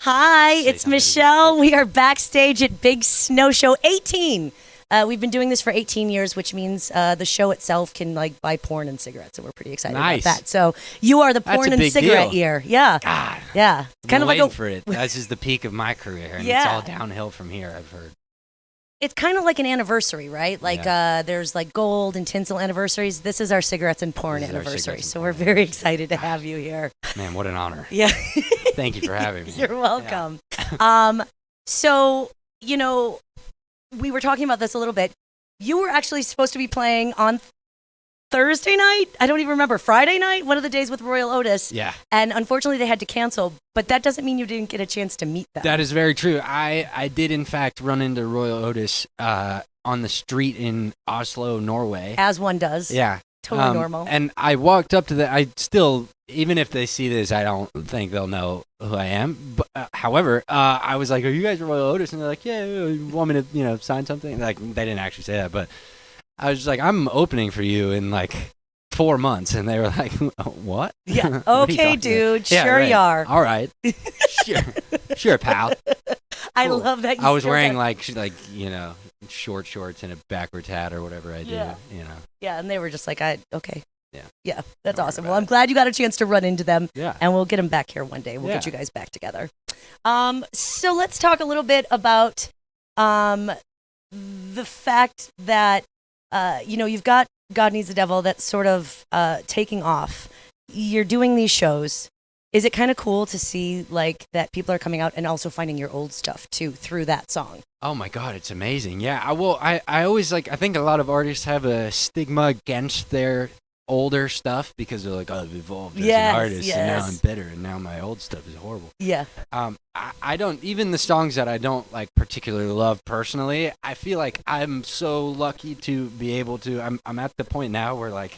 Hi, it's Michelle. We are backstage at Big Snow Show 18. We've been doing this for 18 years, which means the show itself can buy porn and cigarettes, and we're pretty excited about that. So you are the porn and cigarette year. Yeah. God. Yeah. Kind of waiting for it. This is the peak of my career, and it's all downhill from here, I've heard. It's kind of like an anniversary, right? There's gold and tinsel anniversaries. This is our cigarettes and porn anniversary. So we're very excited to have you here. Man, what an honor. Yeah. Thank you for having me. You're welcome. Yeah. So, we were talking about this a little bit. You were actually supposed to be playing on Thursday night? I don't even remember. Friday night? One of the days with Royal Otis. Yeah. And unfortunately, they had to cancel. But that doesn't mean you didn't get a chance to meet them. That is very true. I did, in fact, run into Royal Otis on the street in Oslo, Norway. As one does. Yeah. Totally normal. And I walked up to them. I still, even if they see this, I don't think they'll know who I am. But, however, I was like, "Are you guys Royal Otis?" And they're like, "Yeah, you want me to, sign something?" They didn't actually say that, but I was just like, "I'm opening for you in 4 months," and they were like, "What?" Yeah. Okay, dude. Yeah, sure right. you are. All right. Sure, pal. I Cool. love that. I was wearing short shorts and a backwards hat or whatever I do. Yeah. Yeah, and they were just like, okay. Yeah. Yeah, that's awesome. Well, I'm glad you got a chance to run into them. Yeah. And we'll get them back here one day. We'll get you guys back together. So let's talk a little bit about the fact that, you've got God Needs the Devil that's sort of taking off. You're doing these shows. Is it kind of cool to see that people are coming out and also finding your old stuff too through that song? Oh my God, it's amazing. Yeah, I always I think a lot of artists have a stigma against their older stuff because they're like, "Oh, I've evolved as an artist, and now I'm better, and now my old stuff is horrible." Yeah. I don't, even the songs that I don't particularly love personally, I feel like I'm so lucky to be able to, I'm at the point now where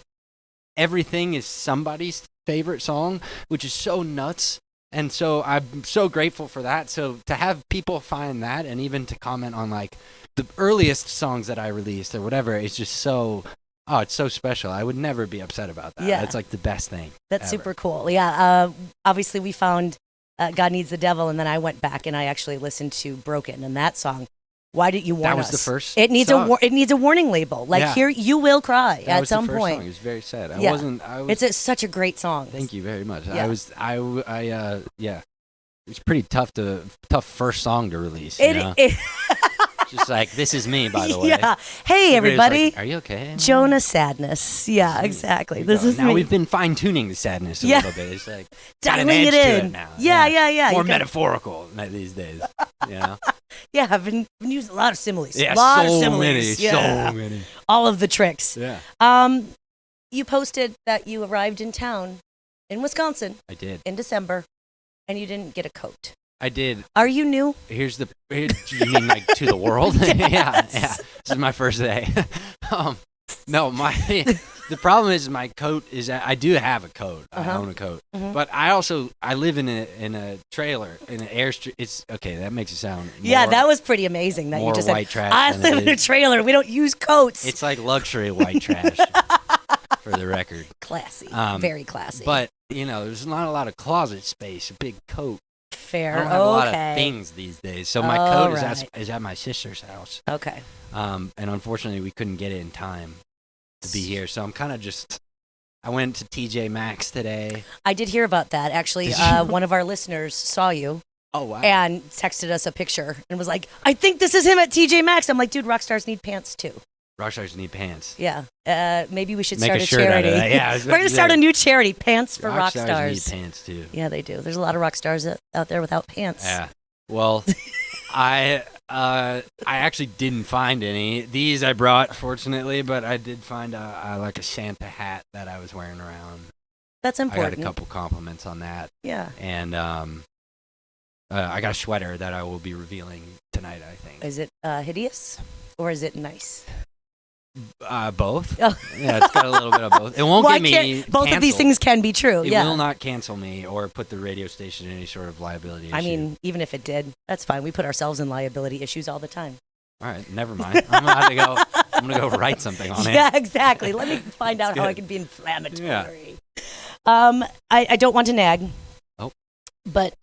everything is somebody's favorite song, which is so nuts. And so I'm so grateful for that. So to have people find that, and even to comment on the earliest songs that I released or whatever, it's just so, it's so special. I would never be upset about that. Yeah. It's the best thing. That's ever. Super cool. Yeah. Obviously we found God Needs the Devil, and then I went back and I actually listened to Broken, and that song. Why did you warn us? That was the first. It needs it needs a warning label. Here, you will cry at some point. Song. It was very sad. It's such a great song. Thank you very much. Yeah. It's pretty tough first song to release. Just this is me, by the way. Yeah. Hey, everybody. Are you okay? Jonah Sadness. Yeah, exactly. This is now me. we've been fine tuning the sadness a little bit. It's got an dialing edge it to in. it now. Yeah. More metaphorical these days. Yeah, I've been using a lot of similes. Yeah, a lot of so similes. many. All of the tricks. Yeah. You posted that you arrived in town in Wisconsin. I did. In December, and you didn't get a coat. I did. Are you new? You mean to the world? Yeah. This is my first day. No, the problem is my coat is I do have a coat. I own a coat, but I live in a trailer in an airstrip. It's okay. That makes it sound that was pretty amazing. That more you just white said, trash. I live in a trailer. We don't use coats. It's like luxury white trash, for the record. Classy, very classy. But there's not a lot of closet space. A big coat. Fair. I don't have a lot of things these days, so my coat is at my sister's house. Okay. And unfortunately, we couldn't get it in time to be here, so I'm kind of just. I went to TJ Maxx today. I did hear about that. Actually, one of our listeners saw you. Oh, wow. And texted us a picture and was like, "I think this is him at TJ Maxx." I'm like, "Dude, rock stars need pants too." Rock stars need pants. Yeah. Maybe we should Make start a a shirt charity. out of that. Yeah, we're gonna start a new charity, Pants for Rock Stars. Need pants too. Yeah, they do. There's a lot of rock stars out there without pants. Yeah. Well, I actually didn't find any. These I brought, fortunately, but I did find a Santa hat that I was wearing around. That's important. I got a couple compliments on that. Yeah. And I got a sweater that I will be revealing tonight, I think. Is it hideous or is it nice? Both. Oh. Yeah, it's got a little bit of both. It won't get me both canceled. Of these things can be true. It will not cancel me or put the radio station in any sort of liability issue. I mean, even if it did, that's fine. We put ourselves in liability issues all the time. All right, never mind. I'm gonna go write something on it. Yeah, exactly. Let me find out how I can be inflammatory. Yeah. I don't want to nag. Oh. But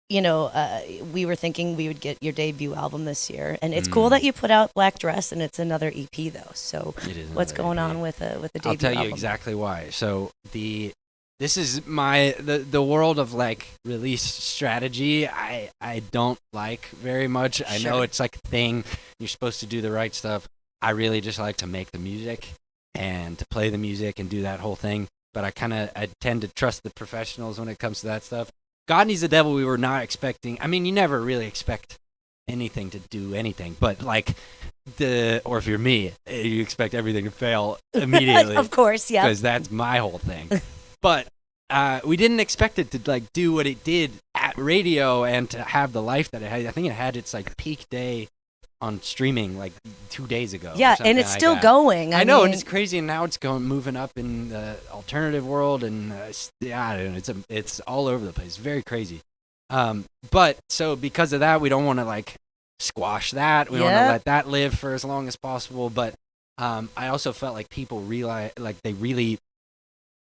we were thinking we would get your debut album this year, and it's cool that you put out Black Dress, and it's another EP though. So what's going on with the debut? I'll tell you album? exactly why. So this is the world of like release strategy. I don't like very much. I know it's like a thing. You're supposed to do the right stuff. I really just like to make the music and to play the music and do that whole thing. But I tend to trust the professionals when it comes to that stuff. God Needs the Devil, we were not expecting. I mean, you never really expect anything to do anything, but like or if you're me, you expect everything to fail immediately. Of course, yeah. Because that's my whole thing. But we didn't expect it to like do what it did at radio and to have the life that it had. I think it had its like peak day on streaming like 2 days ago. Yeah, and it's still going. I know, and it's crazy. And now it's moving up in the alternative world, and I don't know, it's all over the place. It's very crazy. But so because of that, we don't want to like squash that. We want to let that live for as long as possible. But I also felt like people realize like they really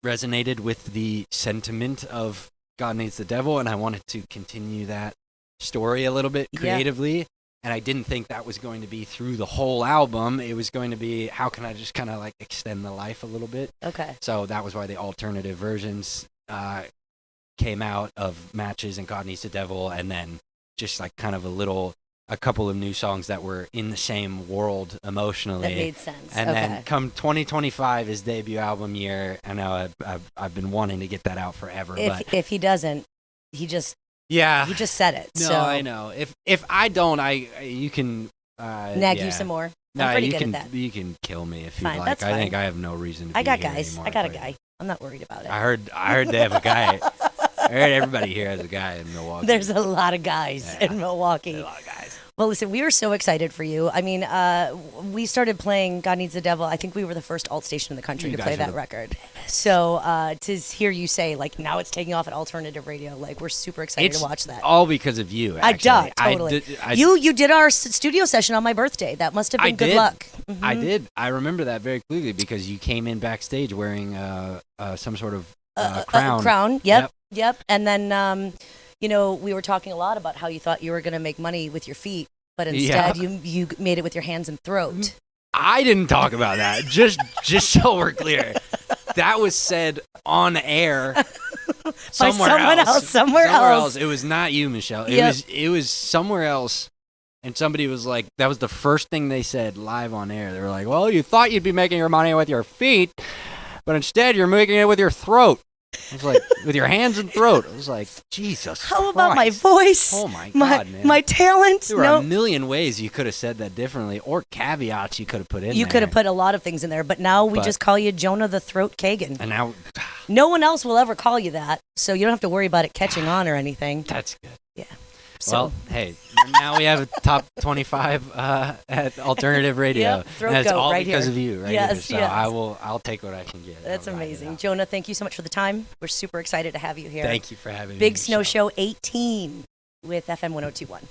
resonated with the sentiment of God Needs the Devil, and I wanted to continue that story a little bit creatively. Yeah. And I didn't think that was going to be through the whole album. It was going to be, how can I just kind of like extend the life a little bit? Okay. So that was why the alternative versions came out of Matches and God Needs the Devil, and then just like kind of a couple of new songs that were in the same world emotionally. That made sense. And then come 2025 is debut album year. I know I've been wanting to get that out forever. If he doesn't, he just said it. No, so. I know. If I don't, you can nag you some more. I'm pretty good at that. You can kill me if you Fine, like. that's I fine. think I have no reason to be I got here guys. anymore, I got a guy. I'm not worried about it. I heard they have a guy. I heard everybody here has a guy in Milwaukee. There's a lot of guys in Milwaukee. A lot of guys. Well, listen, we were so excited for you. I mean, we started playing God Needs the Devil. I think we were the first alt station in the country to play that record. So to hear you say, like, now it's taking off at alternative radio, like, we're super excited to watch that. All because of you, actually. Totally. You did our studio session on my birthday. That must have been good luck. Mm-hmm. I did. I remember that very clearly because you came in backstage wearing some sort of crown. Crown, yep. And then... we were talking a lot about how you thought you were going to make money with your feet, but instead you made it with your hands and throat. I didn't talk about that. Just so we're clear, that was said on air somewhere else. It was not you, Michelle. It was somewhere else, and somebody was like, that was the first thing they said live on air. They were like, "Well, you thought you'd be making your money with your feet, but instead you're making it with your throat." I was like, with your hands and throat. I was like, Jesus How about my voice? Oh, my God, man. My talent? There were a million ways you could have said that differently, or caveats you could have put in there. You could have put a lot of things in there, but now we just call you Jonah the Throat Kagen. And now... No one else will ever call you that, so you don't have to worry about it catching on or anything. That's good. Yeah. Well, hey, now we have a top 25 at alternative radio. Yep, and that's all right because here. of you, right yes, here. So yes. I'll take what I can get. That's amazing. Jonah, thank you so much for the time. We're super excited to have you here. Thank you for having me. Big Snow Show 18 with FM 1021.